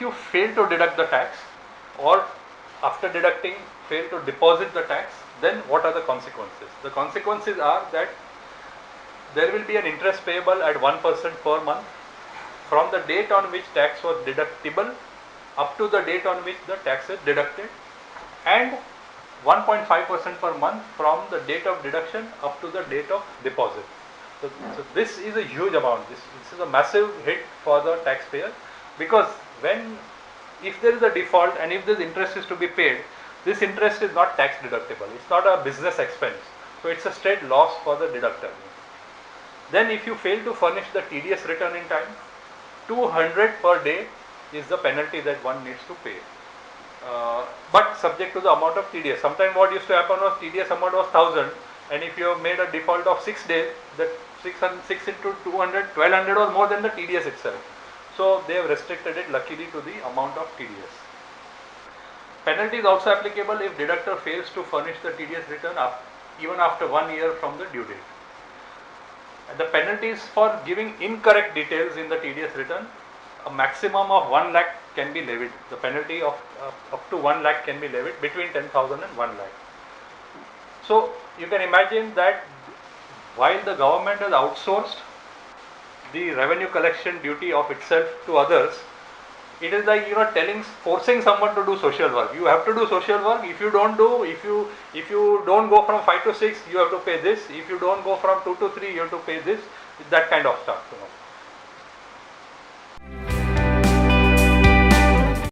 you fail to deduct the tax, or after deducting fail to deposit the tax, then what are the consequences? The consequences are that there will be an interest payable at 1% per month from the date on which tax was deductible up to the date on which the tax is deducted, and 1.5% per month from the date of deduction up to the date of deposit. So this is a huge amount. This is a massive hit for the taxpayer, because if there is a default and if this interest is to be paid, this interest is not tax deductible. It's not a business expense. So it's a straight loss for the deductor. Then if you fail to furnish the TDS return in time, 200 per day is the penalty that one needs to pay. But subject to the amount of TDS. Sometimes what used to happen was TDS amount was 1000, and if you have made a default of 6 days, that 6 into 200, 1200 was more than the TDS itself. So they have restricted it luckily to the amount of TDS. Penalty is also applicable if deductor fails to furnish the TDS return even after 1 year from the due date. And the penalties for giving incorrect details in the TDS return, a maximum of 1 lakh can be levied. The penalty of up to 1 lakh can be levied between 10,000 and 1 lakh. So you can imagine that while the government has outsourced the revenue collection duty of itself to others, it is like forcing someone to do social work. You have to do social work. If you don't do, if you don't go from 5 to 6, you have to pay this. If you don't go from 2 to 3, you have to pay this. That kind of stuff.